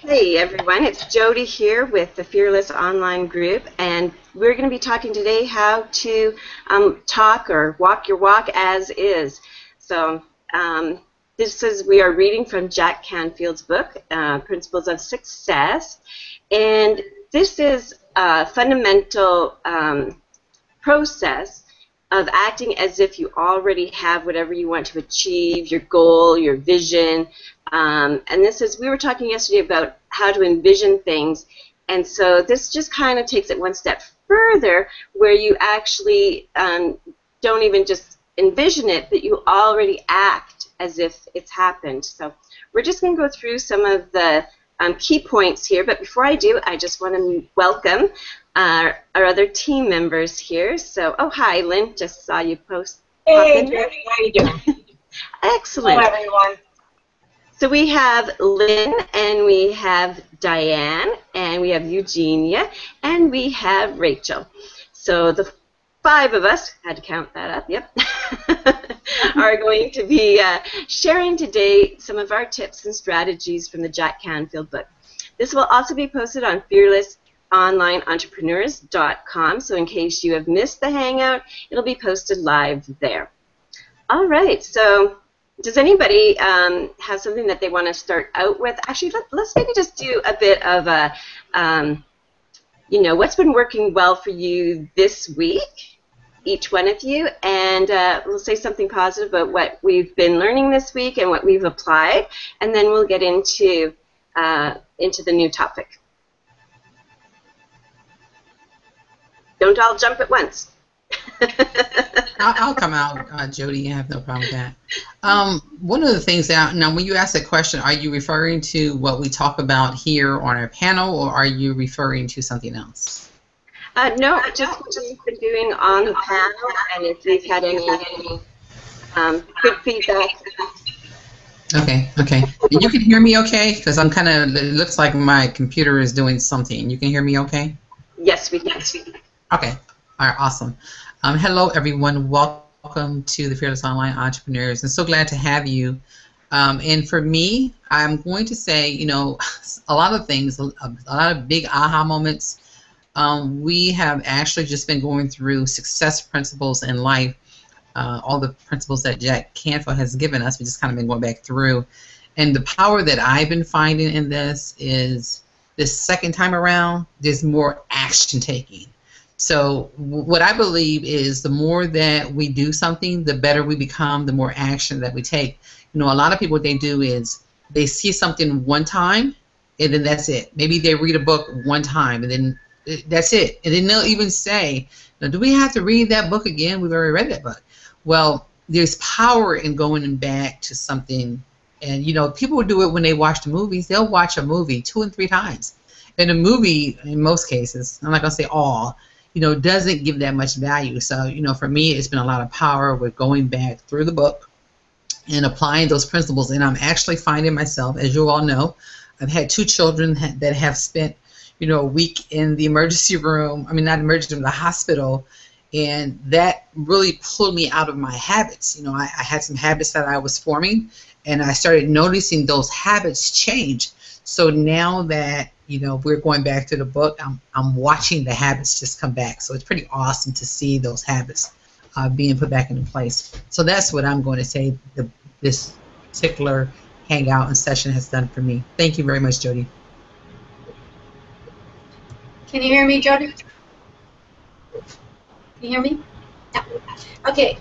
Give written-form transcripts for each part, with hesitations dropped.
Hey everyone, it's Jody here with the Fearless Online Group, and we're going to be talking today how to talk or walk your walk as is. So we are reading from Jack Canfield's book, Principles of Success, and this is a fundamental process of acting as if you already have whatever you want to achieve, your goal, your vision. We were talking yesterday about how to envision things, and so this just kind of takes it one step further where you actually don't even just envision it, but you already act as if it's happened. So we're just going to go through some of the key points here, but before I do, I just want to welcome our other team members here. So, oh, hi, Lynn. Just saw you post. Hey, Jody. How you doing? Excellent. Hello, everyone. So we have Lynn, and we have Diane, and we have Eugenia, and we have Rachel. So the five of us, had to count that up, yep, are going to be sharing today some of our tips and strategies from the Jack Canfield book. This will also be posted on fearlessonlineentrepreneurs.com, so in case you have missed the Hangout, it'll be posted live there. All right, so does anybody have something that they want to start out with? Actually, let's maybe just do a bit of a, what's been working well for you this week, each one of you, and we'll say something positive about what we've been learning this week and what we've applied, and then we'll get into the new topic. Don't all jump at once. I'll come out, Jody. I have no problem with that. One of the things that, now when you ask that question, are you referring to what we talk about here on our panel, or are you referring to something else? No, just what we've been doing on the panel, and if you've had any good feedback. Okay. And you can hear me okay? Because I'm kind of, it looks like my computer is doing something. You can hear me okay? Yes, we can. Okay. All right, awesome. Hello, everyone. Welcome to the Fearless Online Entrepreneurs. I'm so glad to have you. And for me, I'm going to say, a lot of things, a lot of big aha moments. We have actually just been going through success principles in life, all the principles that Jack Canfield has given us. We just kind of been going back through. And the power that I've been finding in this is this second time around, there's more action taking. So what I believe is the more that we do something, the better we become, the more action that we take. A lot of people, what they do is they see something one time, and then that's it. Maybe they read a book one time, and then that's it. And then they'll even say, now, do we have to read that book again? We've already read that book. Well, there's power in going back to something. And, people do it when they watch the movies. They'll watch a movie 2 and 3 times. And a movie, in most cases, I'm not going to say all, doesn't give that much value. So, for me, it's been a lot of power with going back through the book and applying those principles. And I'm actually finding myself, as you all know, I've had 2 children that have spent, a week in the emergency room. I mean, not emergency room, the hospital. And that really pulled me out of my habits. I had some habits that I was forming, and I started noticing those habits change. So now that, we're going back to the book, I'm watching the habits just come back. So it's pretty awesome to see those habits being put back into place. So that's what I'm going to say this particular hangout and session has done for me. Thank you very much, Jody. Can you hear me, Jody? Can you hear me? Yeah. Okay,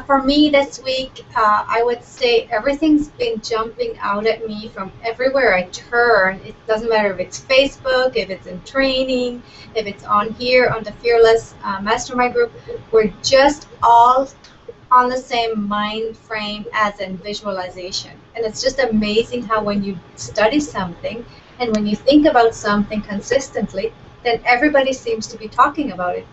for me this week, I would say everything's been jumping out at me from everywhere I turn. It doesn't matter if it's Facebook, if it's in training, if it's on here on the Fearless Mastermind Group. We're just all on the same mind frame as in visualization. And it's just amazing how when you study something and when you think about something consistently, then everybody seems to be talking about it.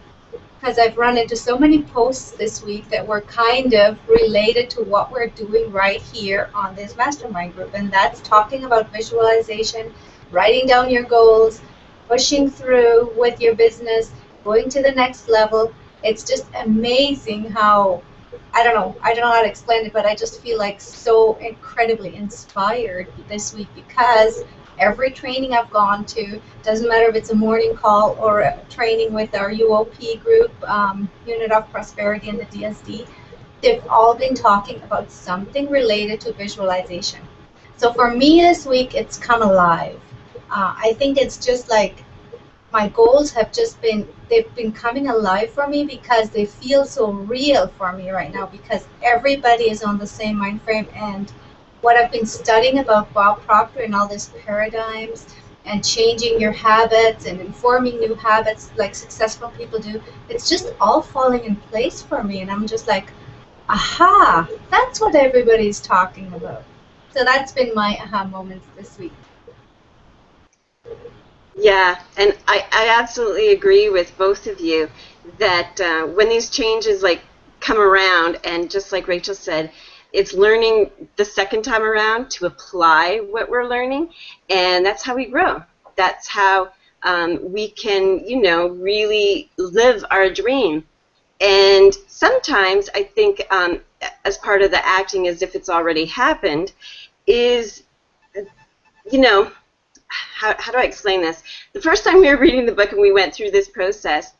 Because I've run into so many posts this week that were kind of related to what we're doing right here on this mastermind group. And that's talking about visualization, writing down your goals, pushing through with your business, going to the next level. It's just amazing how, I don't know how to explain it, but I just feel like so incredibly inspired this week because every training I've gone to, doesn't matter if it's a morning call or a training with our UOP group, Unit of Prosperity and the DSD, they've all been talking about something related to visualization. So for me this week, it's come alive. I think it's just like my goals have just been, they've been coming alive for me because they feel so real for me right now, because everybody is on the same mind frame. And what I've been studying about Bob Proctor and all these paradigms and changing your habits and informing new habits like successful people do, it's just all falling in place for me. And I'm just like, aha, that's what everybody's talking about. So that's been my aha moments this week. Yeah, and I absolutely agree with both of you that when these changes like come around, and just like Rachel said, it's learning the second time around to apply what we're learning, and that's how we grow. That's how we can, you know, really live our dream. And sometimes I think as part of the acting as if it's already happened is, you know, how do I explain this? The first time we were reading the book and we went through this process,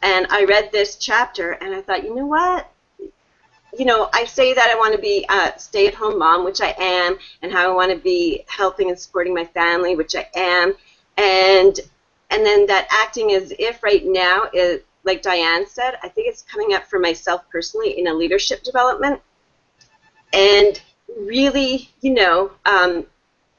and I read this chapter, and I thought, you know what? You know, I say that I want to be a stay-at-home mom, which I am, and how I want to be helping and supporting my family, which I am, and then that acting as if right now is, like Diane said, I think it's coming up for myself personally in a leadership development, and really, you know,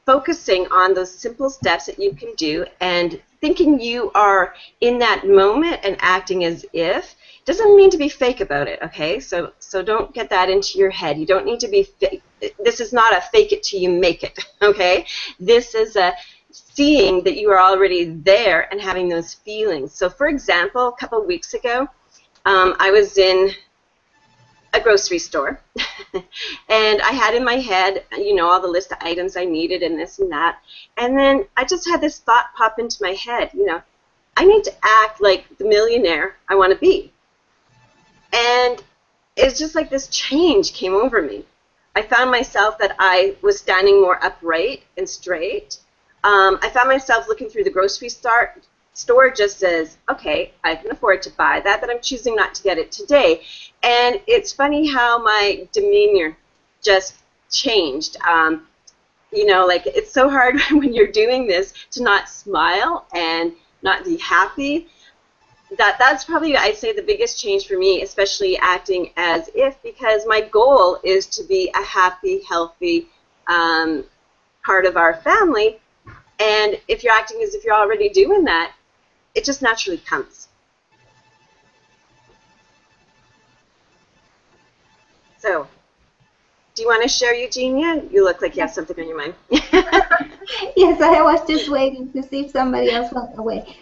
focusing on those simple steps that you can do and thinking you are in that moment and acting as if doesn't mean to be fake about it, okay? So don't get that into your head. You don't need to be fake. This is not a fake it till you make it, okay? This is a seeing that you are already there and having those feelings. So for example, a couple of weeks ago, I was in a grocery store, and I had in my head, you know, all the list of items I needed and this and that, and then I just had this thought pop into my head, you know, I need to act like the millionaire I want to be. And it's just like this change came over me. I found myself that I was standing more upright and straight. I found myself looking through the grocery store just as, okay, I can afford to buy that, but I'm choosing not to get it today. And it's funny how my demeanor just changed. You know, like it's so hard when you're doing this to not smile and not be happy. That's probably, I'd say, the biggest change for me, especially acting as if, because my goal is to be a happy, healthy part of our family. And if you're acting as if you're already doing that, it just naturally comes. So, do you want to share, Eugenia? You look like you have something on your mind. Yes, I was just waiting to see if somebody else went away.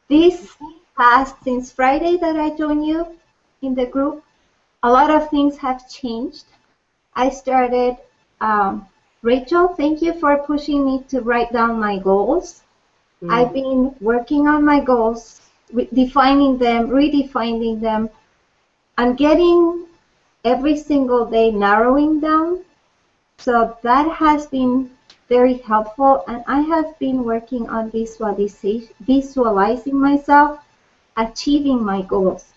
This past, since Friday that I joined you in the group, a lot of things have changed. I started, Rachel, thank you for pushing me to write down my goals. I've been working on my goals, defining them, redefining them, and getting every single day narrowing down. So that has been very helpful, and I have been working on visualizing myself achieving my goals.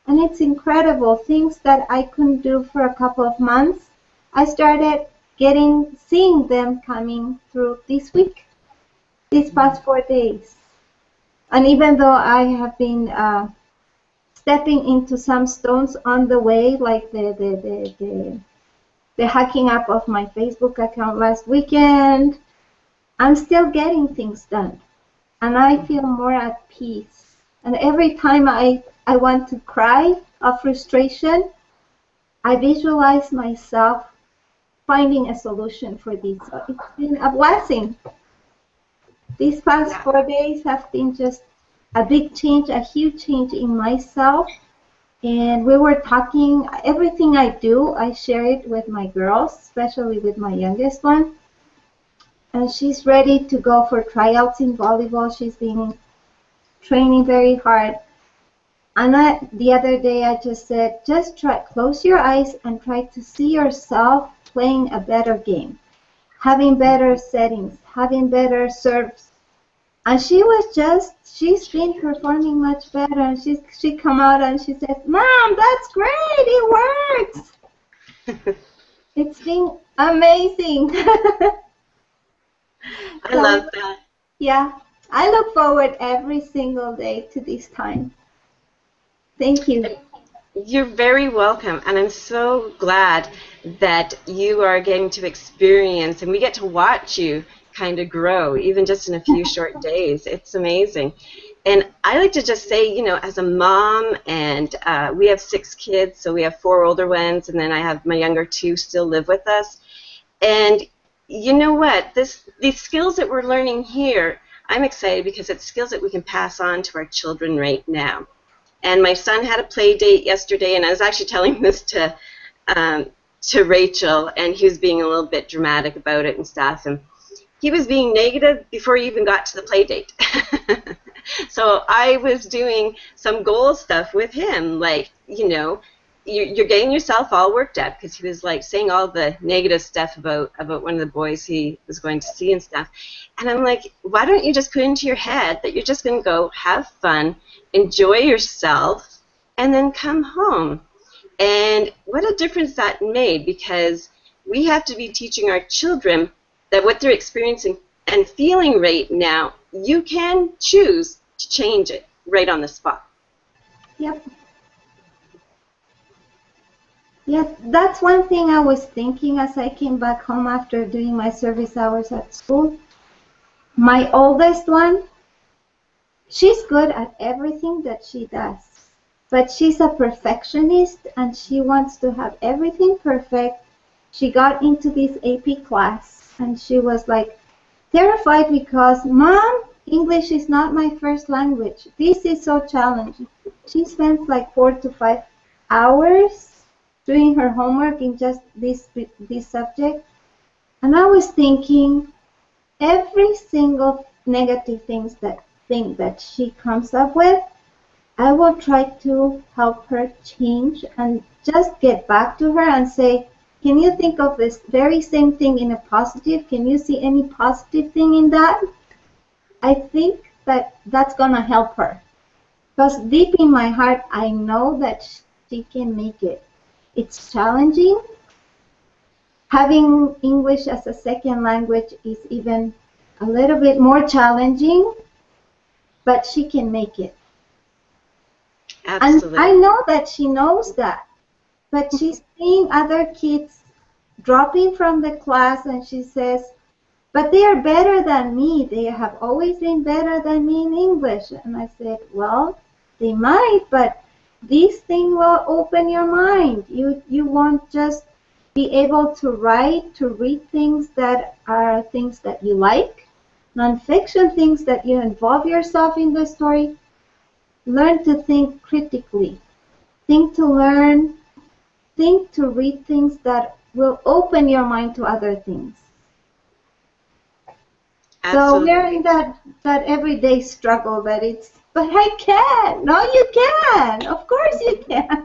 And it's incredible, things that I couldn't do for a couple of months, I started seeing them coming through this week, these past 4 days. And even though I have been stepping into some stones on the way, like the hacking up of my Facebook account last weekend, I'm still getting things done. And I feel more at peace. And every time I want to cry of frustration, I visualize myself finding a solution for this. So it's been a blessing. These past 4 days have been just a big change, a huge change in myself. And we were talking, everything I do, I share it with my girls, especially with my youngest one. And she's ready to go for tryouts in volleyball. She's been training very hard. And the other day I just said, just close your eyes and try to see yourself playing a better game. having better settings, having better serves. And she's been performing much better. And she come out and she says, "Mom, that's great, it works." It's been amazing. I love that. Yeah, I look forward every single day to this time. Thank you. You're very welcome, and I'm so glad that you are getting to experience, and we get to watch you kind of grow, even just in a few short days. It's amazing. And I like to just say, you know, as a mom, and we have 6 kids, so we have 4 older ones, and then I have my younger 2 still live with us. And you know what? These skills that we're learning here, I'm excited because it's skills that we can pass on to our children right now. And my son had a play date yesterday, and I was actually telling this to Rachel, and he was being a little bit dramatic about it and stuff. And he was being negative before he even got to the play date. So I was doing some goal stuff with him, like, you know, you're getting yourself all worked up, because he was like saying all the negative stuff about one of the boys he was going to see and stuff. And I'm like, why don't you just put into your head that you're just going to go have fun, enjoy yourself, and then come home? And what a difference that made, because we have to be teaching our children that what they're experiencing and feeling right now, you can choose to change it right on the spot. Yep. Yes, that's one thing I was thinking as I came back home after doing my service hours at school. My oldest one, she's good at everything that she does, but she's a perfectionist and she wants to have everything perfect. She got into this AP class and she was like terrified because, "Mom, English is not my first language. This is so challenging." She spends like 4 to 5 hours doing her homework in just this subject. And I was thinking, every single negative thing that she comes up with, I will try to help her change and just get back to her and say, "Can you think of this very same thing in a positive? Can you see any positive thing in that?" I think that that's going to help her. Because deep in my heart, I know that she can make it. It's challenging. Having English as a second language is even a little bit more challenging, but she can make it. Absolutely. And I know that she knows that, but she's seeing other kids dropping from the class and she says, "But they are better than me. They have always been better than me in English." And I said, "Well, they might, but this thing will open your mind. You won't just be able to write, to read things that are things that you like, nonfiction things that you involve yourself in the story. Learn to think critically. Think to learn. Think to read things that will open your mind to other things." Absolutely. So we're in that everyday struggle that it's, "But I can." No, you can. Of course you can.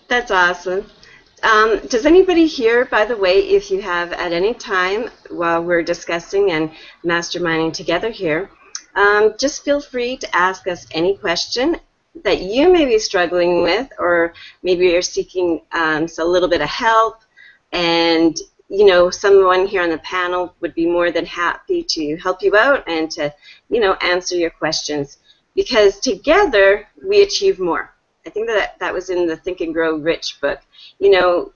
That's awesome. Does anybody here, by the way, if you have at any time while we're discussing and masterminding together here, just feel free to ask us any question that you may be struggling with, or maybe you're seeking a little bit of help, and you know, someone here on the panel would be more than happy to help you out and to, you know, answer your questions, because together we achieve more. I think that was in the Think and Grow Rich book. You know,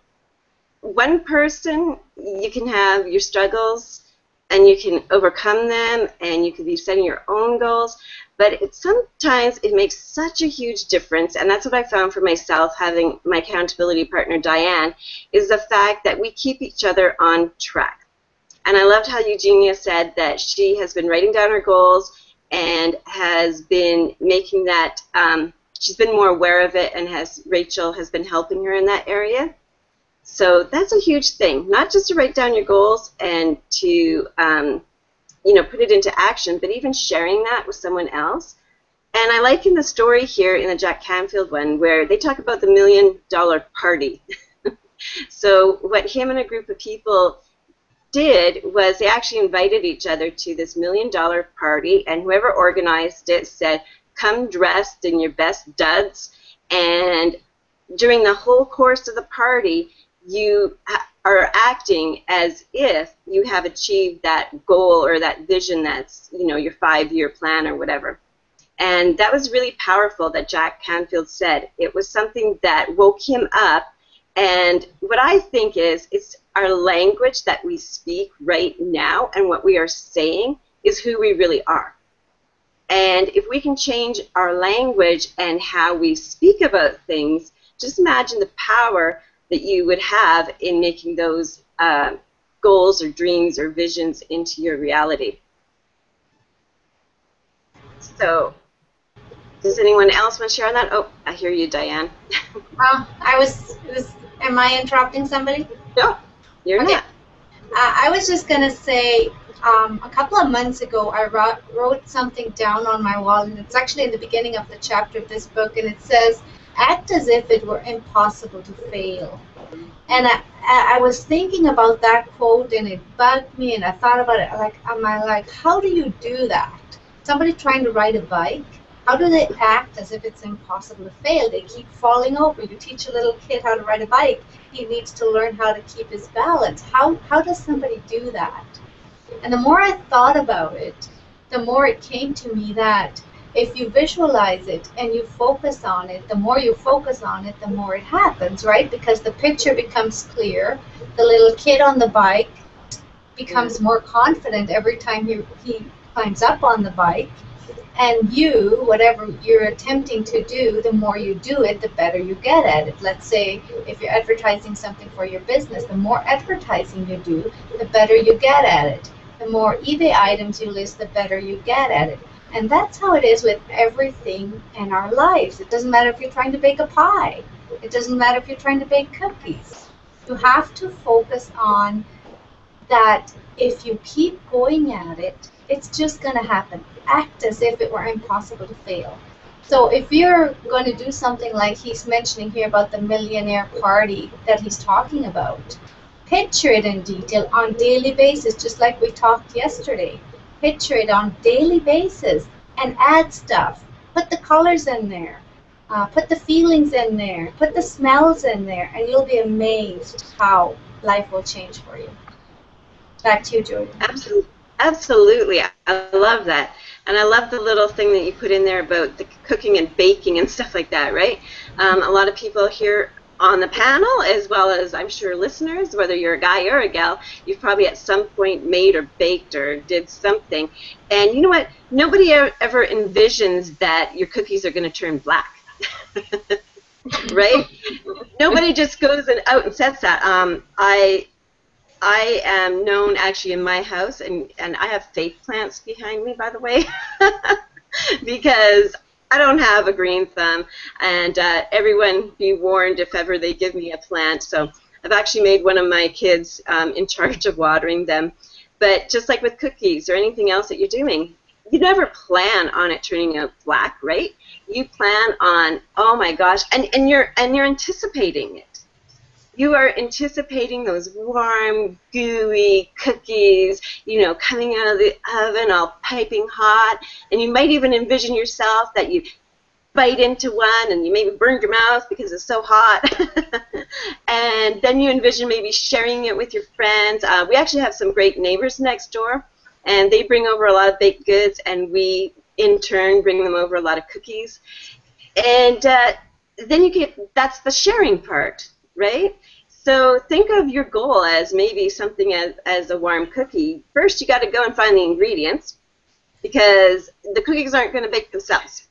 one person, you can have your struggles and you can overcome them and you can be setting your own goals, but sometimes it makes such a huge difference, and that's what I found for myself, having my accountability partner Diane, is the fact that we keep each other on track. And I loved how Eugenia said that she has been writing down her goals and has been making that, she's been more aware of it, and Rachel has been helping her in that area. So that's a huge thing, not just to write down your goals and to you know, put it into action, but even sharing that with someone else. And I like in the story here in the Jack Canfield one where they talk about the $1 million party. So what him and a group of people did was they actually invited each other to this $1 million party, and whoever organized it said, come dressed in your best duds, and during the whole course of the party, you are acting as if you have achieved that goal or that vision that's, you know, your 5-year plan or whatever. And that was really powerful that Jack Canfield said. It was something that woke him up. And what I think is, it's our language that we speak right now, and what we are saying is who we really are. And if we can change our language and how we speak about things, just imagine the power that you would have in making those goals or dreams or visions into your reality. So, does anyone else want to share on that? Oh, I hear you, Diane. Am I interrupting somebody? No, you're not. I was just going to say, a couple of months ago, I wrote something down on my wall, and it's actually in the beginning of the chapter of this book, and it says, act as if it were impossible to fail. And I was thinking about that quote, and it bugged me, and I thought about it, like, how do you do that? Somebody trying to ride a bike, how do they act as if it's impossible to fail? They keep falling over. You teach a little kid how to ride a bike, he needs to learn how to keep his balance. How does somebody do that? And the more I thought about it, the more it came to me that if you visualize it and you focus on it, the more you focus on it, the more it happens, right? Because the picture becomes clear. The little kid on the bike becomes more confident every time he climbs up on the bike. And you, whatever you're attempting to do, the more you do it, the better you get at it. Let's say if you're advertising something for your business, the more advertising you do, the better you get at it. The more eBay items you list, the better you get at it. And that's how it is with everything in our lives. It doesn't matter if you're trying to bake a pie. It doesn't matter if you're trying to bake cookies. You have to focus on that. If you keep going at it, it's just going to happen. Act as if it were impossible to fail. So if you're going to do something like he's mentioning here about the millionaire party that he's talking about, picture it in detail on a daily basis, just like we talked yesterday. Picture it on a daily basis and add stuff. Put the colors in there. Put the feelings in there. Put the smells in there, and you'll be amazed how life will change for you. Back to you, Jordan. Absolutely. I love that. And I love the little thing that you put in there about the cooking and baking and stuff like that, right? A lot of people here on the panel, as well as I'm sure listeners, whether you're a guy or a gal, you've probably at some point made or baked or did something. And you know what? Nobody ever envisions that your cookies are going to turn black. Right? Nobody just goes out and says that. I am known actually in my house, and I have fake plants behind me, by the way, because I don't have a green thumb, and everyone be warned if ever they give me a plant. So I've actually made one of my kids in charge of watering them. But just like with cookies or anything else that you're doing, you never plan on it turning out black, right? You plan on, oh my gosh, and you're anticipating it. You are anticipating those warm, gooey cookies, you know, coming out of the oven all piping hot, and you might even envision yourself that you bite into one and you maybe burned your mouth because it's so hot. And then you envision maybe sharing it with your friends. We actually have some great neighbors next door, and they bring over a lot of baked goods, and we, in turn, bring them over a lot of cookies. And then you get, that's the sharing part, right? So think of your goal as maybe something as a warm cookie. First, you got to go and find the ingredients, because the cookies aren't going to bake themselves.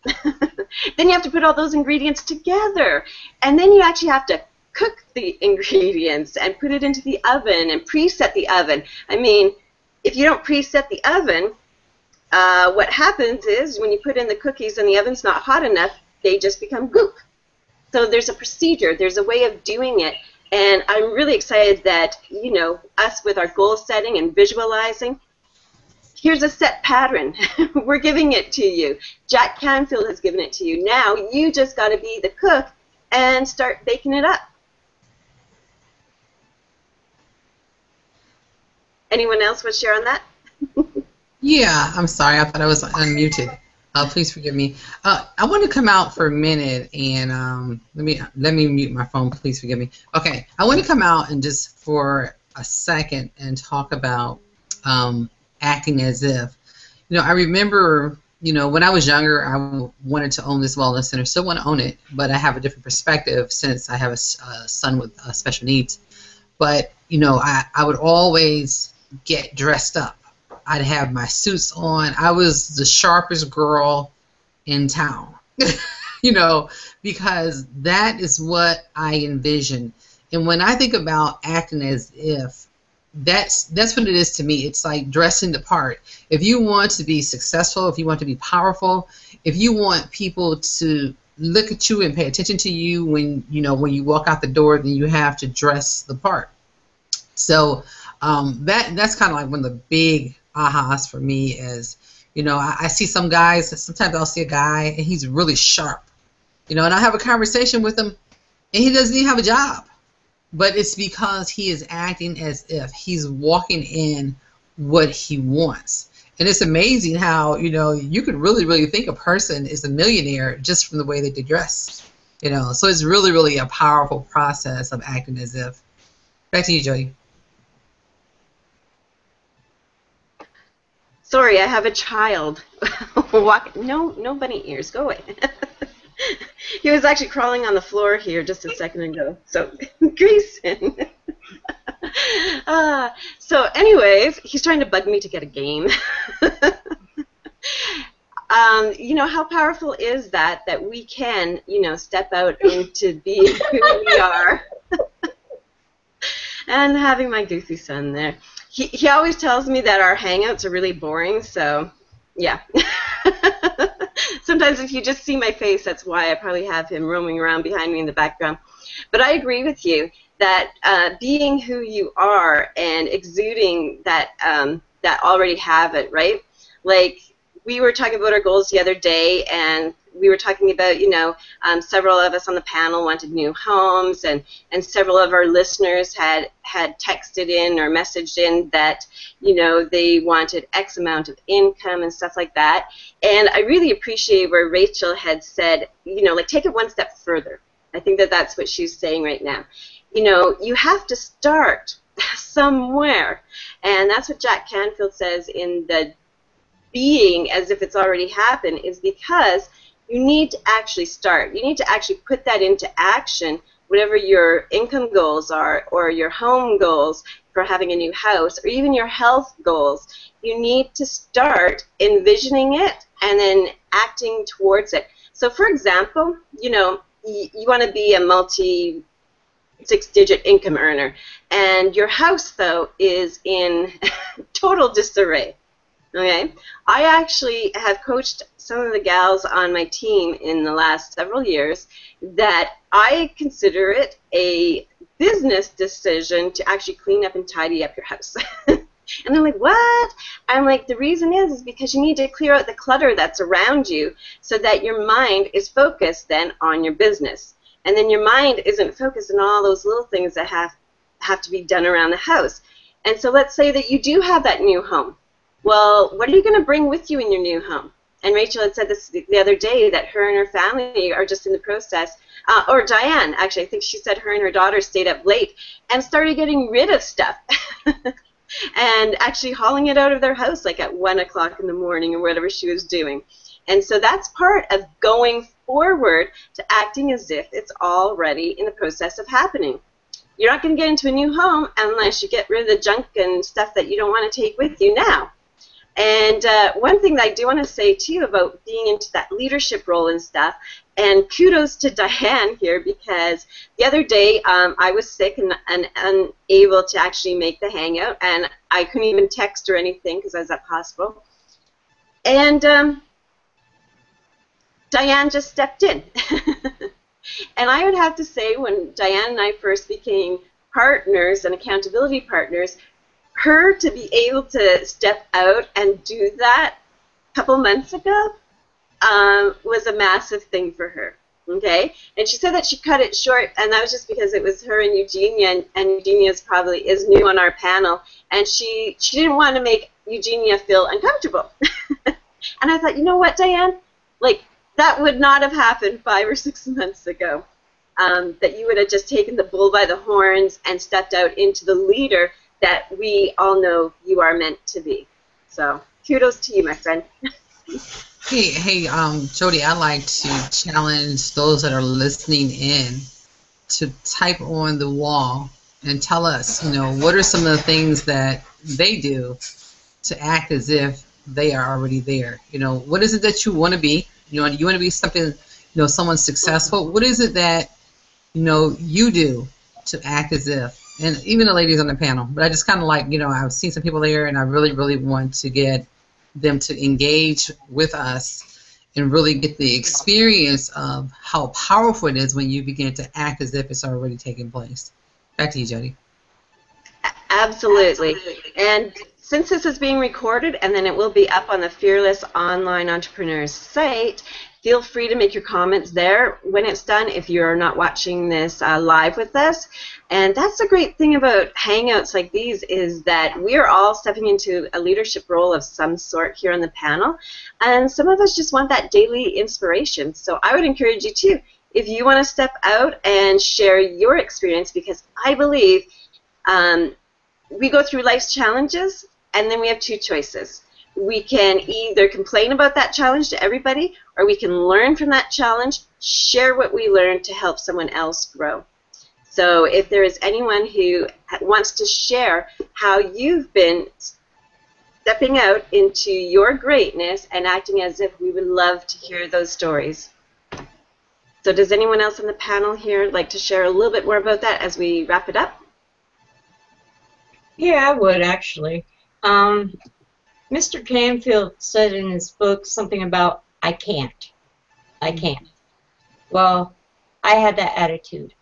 Then you have to put all those ingredients together, and then you actually have to cook the ingredients and put it into the oven and preset the oven. I mean, if you don't preset the oven, what happens is when you put in the cookies and the oven's not hot enough, they just become goop. So there's a procedure, there's a way of doing it. And I'm really excited that, you know, us with our goal setting and visualizing, here's a set pattern. We're giving it to you. Jack Canfield has given it to you. Now you just got to be the cook and start baking it up. Anyone else want to share on that? Yeah, I'm sorry. I thought I was unmuted. Please forgive me. I want to come out for a minute and let me mute my phone. Please forgive me. Okay, I want to come out and just for a second and talk about acting as if. You know, I remember, you know, when I was younger, I wanted to own this wellness center. Still want to own it, but I have a different perspective since I have a son with special needs. But you know, I would always get dressed up. I'd have my suits on. I was the sharpest girl in town, you know, because that is what I envision. And when I think about acting as if, that's what it is to me. It's like dressing the part. If you want to be successful, if you want to be powerful, if you want people to look at you and pay attention to you when you walk out the door, then you have to dress the part. So that's kind of like one of the big ahas for me is, you know, I see some guys, sometimes I'll see a guy and he's really sharp, you know, and I have a conversation with him and he doesn't even have a job, but it's because he is acting as if he's walking in what he wants. And it's amazing how, you know, you could really think a person is a millionaire just from the way that they dress, you know. So it's really a powerful process of acting as if. Back to you, Jody. Sorry, I have a child. No bunny ears. Go away. He was actually crawling on the floor here just a second ago. So, Grayson. So, anyways, he's trying to bug me to get a game. You know, how powerful is that we can, you know, step out into being who we are. And having my goofy son there. He always tells me that our hangouts are really boring, so yeah. Sometimes if you just see my face, that's why I probably have him roaming around behind me in the background. But I agree with you that being who you are and exuding that that already have it, right? Like we were talking about our goals the other day, and we were talking about, you know, several of us on the panel wanted new homes, and several of our listeners had texted in or messaged in that, you know, they wanted X amount of income and stuff like that. And I really appreciate where Rachel had said, you know, like take it one step further. I think that that's what she's saying right now. You know, you have to start somewhere. And that's what Jack Canfield says in the being as if it's already happened, is because you need to actually start. You need to actually put that into action, whatever your income goals are, or your home goals for having a new house, or even your health goals. You need to start envisioning it and then acting towards it. So, for example, you know, you want to be a multi-six-digit income earner, and your house, though, is in total disarray. Okay, I actually have coached some of the gals on my team in the last several years that I consider it a business decision to actually clean up and tidy up your house. And they're like, what? I'm like, the reason is because you need to clear out the clutter that's around you so that your mind is focused then on your business. And then your mind isn't focused on all those little things that have to be done around the house. And so let's say that you do have that new home. Well, what are you going to bring with you in your new home? And Rachel had said this the other day, that her and her family are just in the process, or Diane, actually, I think she said her and her daughter stayed up late and started getting rid of stuff and actually hauling it out of their house like at 1 o'clock in the morning or whatever she was doing. And so that's part of going forward to acting as if it's already in the process of happening. You're not going to get into a new home unless you get rid of the junk and stuff that you don't want to take with you now. And one thing that I do want to say, too, about being into that leadership role and stuff, and kudos to Diane here, because the other day I was sick and unable to actually make the hangout, and I couldn't even text or anything because I was at the hospital. And Diane just stepped in. And I would have to say, when Diane and I first became partners and accountability partners, her to be able to step out and do that a couple months ago was a massive thing for her. Okay, and she said that she cut it short, and that was just because it was her and Eugenia, and Eugenia is new on our panel, and she didn't want to make Eugenia feel uncomfortable. And I thought, you know what, Diane? Like, that would not have happened 5 or 6 months ago. That you would have just taken the bull by the horns and stepped out into the leader that we all know you are meant to be. So, kudos to you, my friend. Hey, Jody, I'd like to challenge those that are listening in to type on the wall and tell us, what are some of the things that they do to act as if they are already there. What is it that you want to be? You want to be something, someone successful. What is it that, you do to act as if? And even the ladies on the panel. But I just kind of like, I've seen some people there, and I really, really want to get them to engage with us and really get the experience of how powerful it is when you begin to act as if it's already taking place. Back to you, Jody. Absolutely. And since this is being recorded and then it will be up on the Fearless Online Entrepreneurs site, feel free to make your comments there when it's done if you're not watching this live with us. And that's the great thing about Hangouts like these, is that we're all stepping into a leadership role of some sort here on the panel. And some of us just want that daily inspiration. So I would encourage you too, if you want to step out and share your experience, because I believe we go through life's challenges, and then we have 2 choices. We can either complain about that challenge to everybody, or we can learn from that challenge, share what we learned to help someone else grow. So if there is anyone who wants to share how you've been stepping out into your greatness and acting as if, we would love to hear those stories. So does anyone else on the panel here like to share a little bit more about that as we wrap it up? Yeah, I would actually. Mr. Canfield said in his book something about, I can't. I can't. Well, I had that attitude,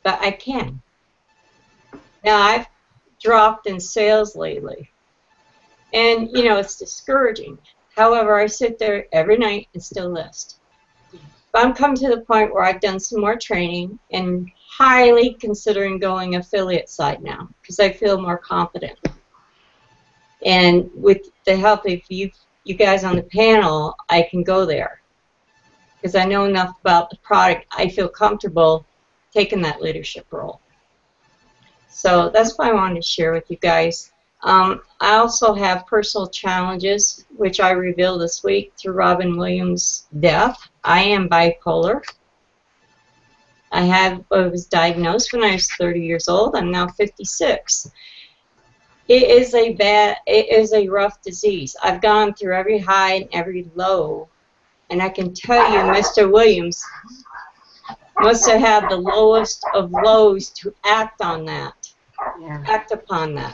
but I can. Now, I've dropped in sales lately, and, it's discouraging. However, I sit there every night and still list. But I'm come to the point where I've done some more training and highly considering going affiliate side now, because I feel more confident. And with the help of you guys on the panel, I can go there because I know enough about the product. I feel comfortable taking that leadership role. So that's what I wanted to share with you guys. I also have personal challenges, which I revealed this week through Robin Williams' death. I am bipolar. I was diagnosed when I was 30 years old. I'm now 56. It is a rough disease. I've gone through every high and every low, and I can tell you, Mr. Williams must have had the lowest of lows to act on that, act upon that.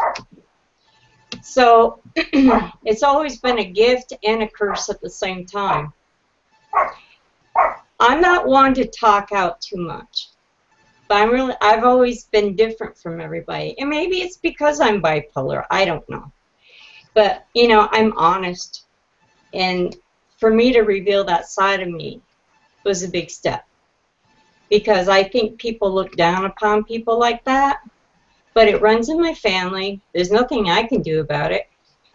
So it's always been a gift and a curse at the same time. I'm not one to talk out too much. But I've always been different from everybody. And maybe it's because I'm bipolar. I don't know. But, I'm honest. And for me to reveal that side of me was a big step. Because I think people look down upon people like that. But it runs in my family. There's nothing I can do about it.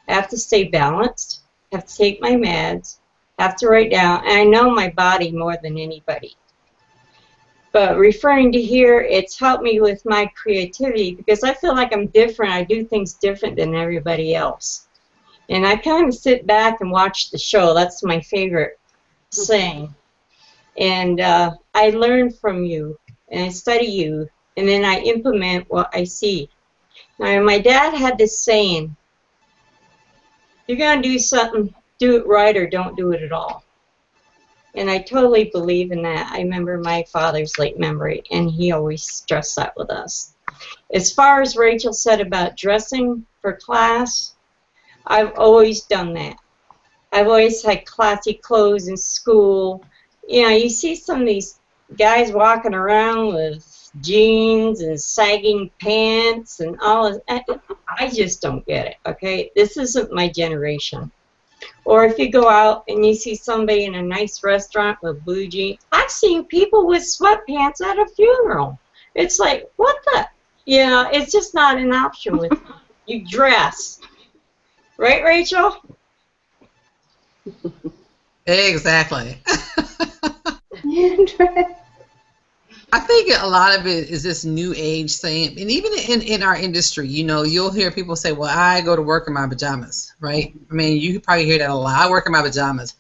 I have to stay balanced. I have to take my meds. I have to write down. And I know my body more than anybody. But referring to here, it's helped me with my creativity because I feel like I'm different. I do things different than everybody else. And I kind of sit back and watch the show. That's my favorite saying. And I learn from you, and I study you, and then I implement what I see. Now, my dad had this saying, if you're going to do something, do it right or don't do it at all. And I totally believe in that. I remember my father's late memory, and he always stressed that with us. As far as Rachel said about dressing for class, I've always done that. I've always had classy clothes in school. You see some of these guys walking around with jeans and sagging pants and all of that. I just don't get it, okay? This isn't my generation. Or if you go out and you see somebody in a nice restaurant with blue jeans. I've seen people with sweatpants at a funeral. It's like, what the? It's just not an option with me. You dress. Right, Rachel? Exactly. I think a lot of it is this new age thing, and even in our industry, you know, you'll hear people say, well, I go to work in my pajamas, right? I mean, you probably hear that a lot. I work in my pajamas.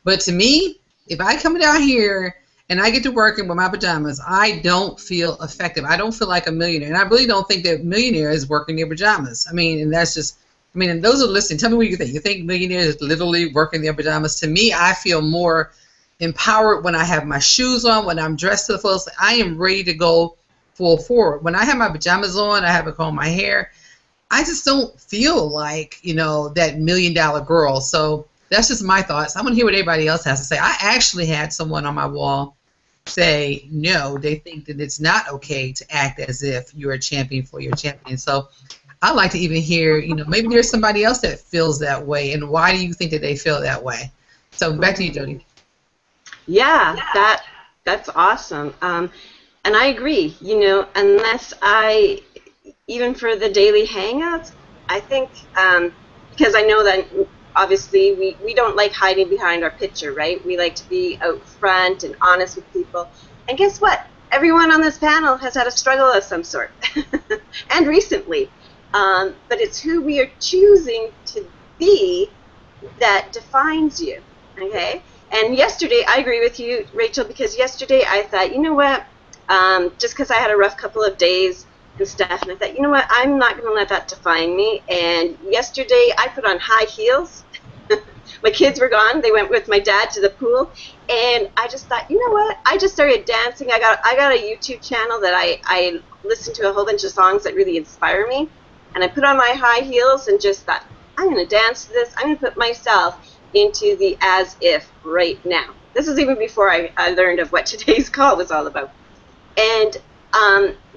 But to me, if I come down here and I get to working with my pajamas, I don't feel effective. I don't feel like a millionaire. And I really don't think that millionaires work in their pajamas. I mean, and that's just, I mean, and those are listening. Tell me what you think. You think millionaires literally work in their pajamas? To me, I feel more empowered when I have my shoes on, when I'm dressed to the fullest. I am ready to go full forward. When I have my pajamas on, I haven't combed my hair, I just don't feel like, you know, that $1 million girl. So that's just my thoughts. I want to hear what everybody else has to say. I actually had someone on my wall say, no, they think that it's not okay to act as if you're a champion for your champion. So I'd like to even hear, you know, maybe there's somebody else that feels that way, and why do you think that they feel that way? So back to you, Jody. Yeah, that's awesome. And I agree, you know, unless even for the daily hangouts, I think, because I know that obviously we don't like hiding behind our picture, right? We like to be out front and honest with people. And guess what? Everyone on this panel has had a struggle of some sort, and recently. But it's who we are choosing to be that defines you, okay? And yesterday, I agree with you, Rachel, because yesterday I thought, you know what, just because I had a rough couple of days and stuff, and I thought, you know what, I'm not going to let that define me. And yesterday I put on high heels. My kids were gone. They went with my dad to the pool, and I just thought, you know what, I just started dancing. I got a YouTube channel that I listen to a whole bunch of songs that really inspire me, and I put on my high heels and just thought, I'm going to dance to this. I'm going to put myself into the as if right now. This is even before I learned of what today's call was all about. And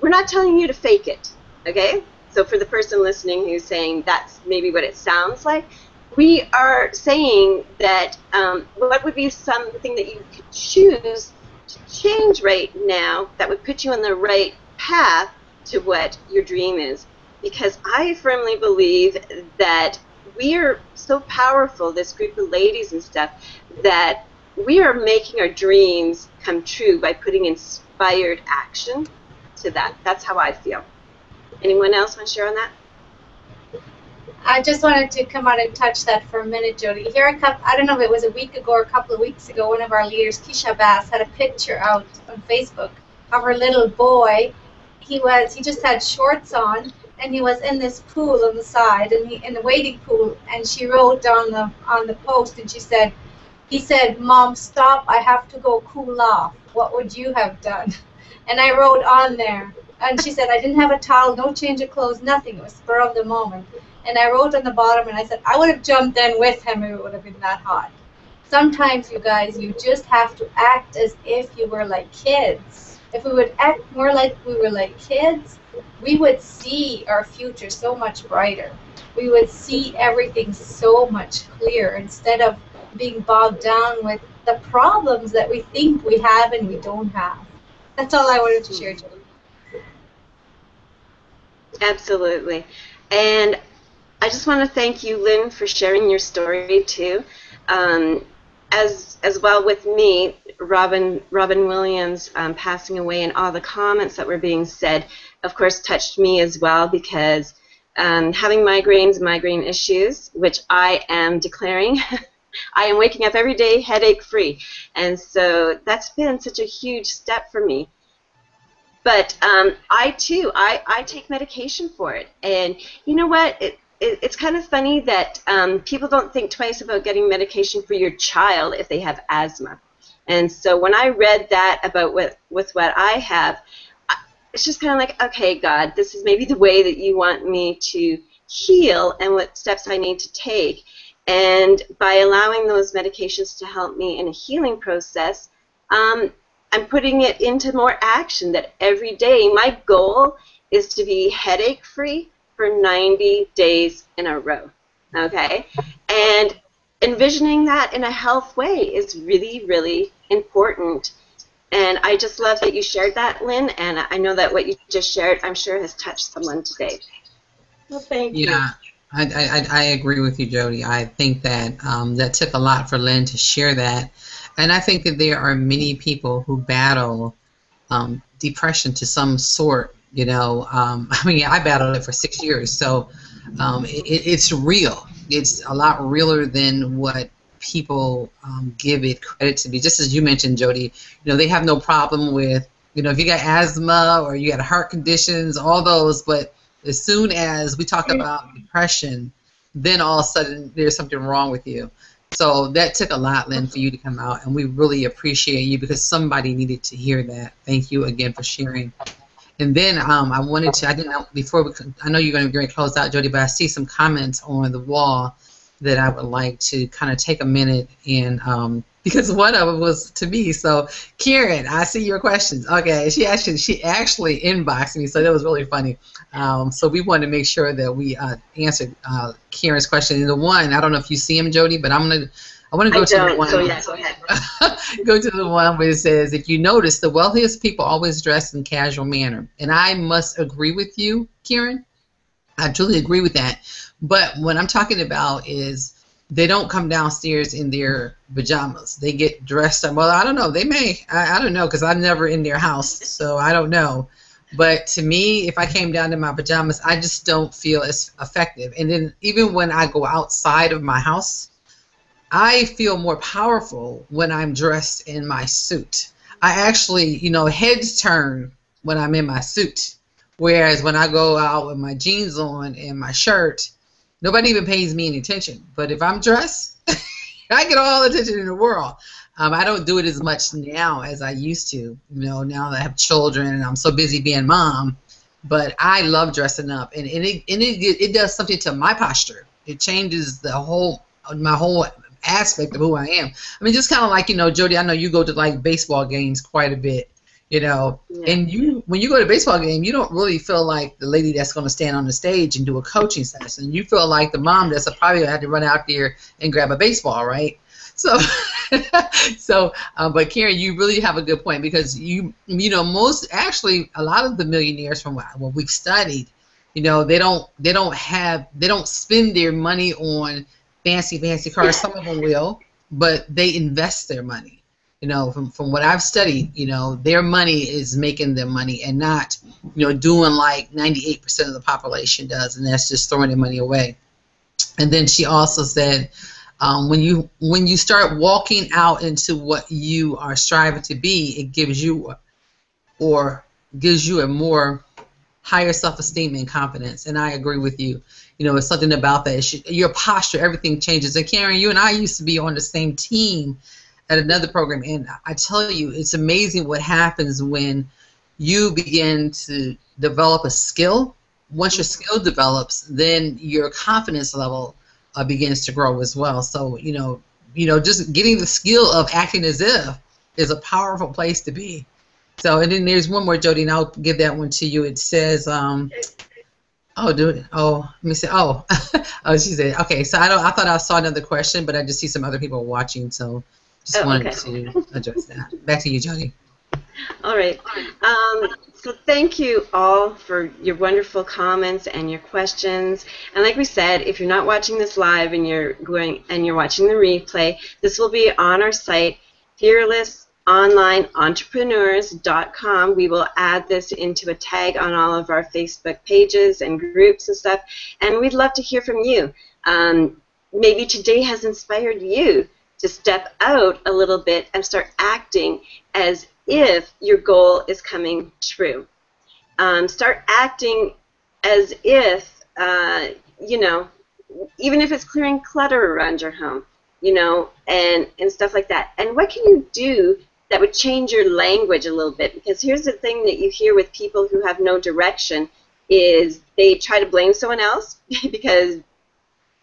we're not telling you to fake it, okay? So for the person listening who's saying that's maybe what it sounds like, we are saying that what would be something that you could choose to change right now that would put you on the right path to what your dream is. Because I firmly believe that we are so powerful, this group of ladies and stuff, that we are making our dreams come true by putting inspired action to that. That's how I feel. Anyone else want to share on that? I just wanted to come out and touch that for a minute, Jody. Here, I don't know if it was a week ago or a couple of weeks ago, one of our leaders, Keisha Bass, had a picture out on Facebook of her little boy. He just had shorts on, and he was in this pool on the side, and in the wading pool, and she wrote on the post, and he said, Mom, stop, I have to go cool off. What would you have done? And I wrote on there, and she said, I didn't have a towel, no change of clothes, nothing. It was spur of the moment. And I wrote on the bottom, and I said, I would have jumped in with him if it would have been that hot. Sometimes, you guys, you just have to act as if you were like kids. If we would act more like we were like kids, we would see our future so much brighter. We would see everything so much clearer instead of being bogged down with the problems that we think we have and we don't have. That's all I wanted to share, Jody. Absolutely. And I just want to thank you, Lynn, for sharing your story too. As well with me, Robin Williams passing away, and all the comments that were being said, of course, touched me as well, because having migraine issues, which I am declaring, I am waking up every day headache free, and so that's been such a huge step for me. But I too take medication for it, and you know what? It's kind of funny that people don't think twice about getting medication for your child if they have asthma. And so when I read that about with what I have, it's just kind of like, okay, God, this is maybe the way that you want me to heal and what steps I need to take. And by allowing those medications to help me in a healing process, I'm putting it into more action, that every day my goal is to be headache-free for 90 days in a row, okay? And envisioning that in a health way is really, really important. And I just love that you shared that, Lynn, and I know that what you just shared, I'm sure, has touched someone today. Well, thank you. Yeah, I agree with you, Jody. I think that that took a lot for Lynn to share that. And I think that there are many people who battle depression to some sort. I mean, I battled it for 6 years, so it's real. It's a lot realer than what people give it credit to be. Just as you mentioned, Jody, they have no problem with, if you got asthma or you got heart conditions, all those, but as soon as we talk about depression, then all of a sudden there's something wrong with you. So that took a lot, Lynn, for you to come out, and we really appreciate you because somebody needed to hear that. Thank you again for sharing. And then I didn't know before, I know you're going to close out, Jody, but I see some comments on the wall that I would like to kind of take a minute and, because one of them was to me. So Karen, I see your questions. Okay, she actually inboxed me, so that was really funny. So we wanted to make sure that we answered Karen's question. And the one, I don't know if you see him, Jody, but I want to go to the one. So yeah, go ahead. Go to the one where it says, if you notice, the wealthiest people always dress in casual manner. And I must agree with you, Karen. I truly agree with that. But what I'm talking about is they don't come downstairs in their pajamas. They get dressed up. Well, I don't know. They may. I don't know because I'm never in their house, so I don't know. But to me, if I came down in my pajamas, I just don't feel as effective. And then even when I go outside of my house, I feel more powerful when I'm dressed in my suit. I actually, heads turn when I'm in my suit. Whereas when I go out with my jeans on and my shirt, nobody even pays me any attention. But if I'm dressed, I get all the attention in the world. I don't do it as much now as I used to, now that I have children and I'm so busy being mom. But I love dressing up, and it does something to my posture. It changes my whole aspect of who I am. I mean, just kind of like, Jody, I know you go to like baseball games quite a bit. Yeah. And when you go to a baseball game, you don't really feel like the lady that's going to stand on the stage and do a coaching session. You feel like the mom that's probably had to run out there and grab a baseball, right? So, but Karen, you really have a good point because a lot of the millionaires from what we've studied, they don't spend their money on fancy cars. Some of them will, but they invest their money. From what I've studied, their money is making them money and not, doing like 98% of the population does, and that's just throwing their money away. And then she also said, when you start walking out into what you are striving to be, it gives you a more higher self-esteem and confidence. And I agree with you. It's something about that. Your posture, everything changes. And Karen, you and I used to be on the same team at another program, and I tell you, it's amazing what happens when you begin to develop a skill. Once your skill develops, then your confidence level begins to grow as well. So, just getting the skill of acting as if is a powerful place to be. So, and then there's one more, Jody, and I'll give that one to you. It says, let me see. Oh, she said, okay, so I thought I saw another question, but I just see some other people watching, so just wanted to address that. Back to you, Jody. All right. So thank you all for your wonderful comments and your questions. And like we said, if you're not watching this live and you're watching the replay, this will be on our site, fearlessonlineentrepreneurs.com. We will add this into a tag on all of our Facebook pages and groups and stuff. And we'd love to hear from you. Maybe today has inspired you to step out a little bit and start acting as if your goal is coming true. Start acting as if, even if it's clearing clutter around your home, and stuff like that. And what can you do that would change your language a little bit? Because here's the thing that you hear with people who have no direction is they try to blame someone else because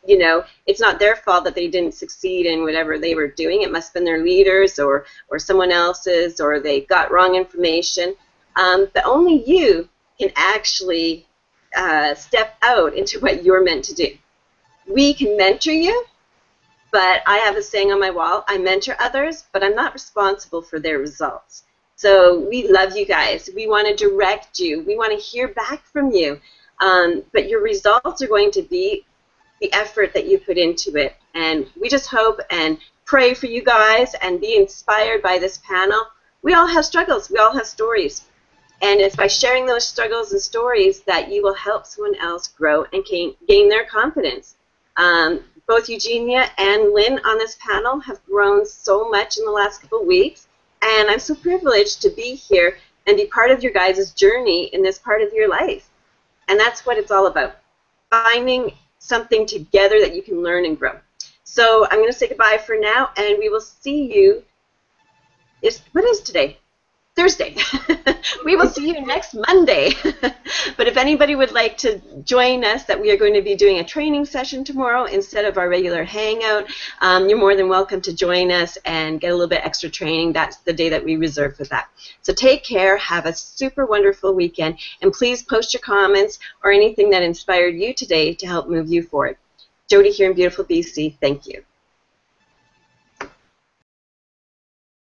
it's not their fault that they didn't succeed in whatever they were doing. It must have been their leaders or someone else's, or they got wrong information. But only you can actually step out into what you're meant to do. We can mentor you, but I have a saying on my wall, I mentor others, but I'm not responsible for their results. So we love you guys. We want to direct you. We want to hear back from you. but your results are going to be the effort that you put into it. And we just hope and pray for you guys and be inspired by this panel. We all have struggles. We all have stories. And it's by sharing those struggles and stories that you will help someone else grow and gain their confidence. Both Eugenia and Lynn on this panel have grown so much in the last couple of weeks. And I'm so privileged to be here and be part of your guys' journey in this part of your life. And that's what it's all about, finding something together that you can learn and grow. So I'm going to say goodbye for now, and we will see you. What is today? Thursday. We will see you next Monday. But if anybody would like to join us, that we are going to be doing a training session tomorrow instead of our regular hangout, you're more than welcome to join us and get a little bit extra training. That's the day that we reserve for that. So take care, have a super wonderful weekend, and please post your comments or anything that inspired you today to help move you forward. Jody here in beautiful BC, thank you.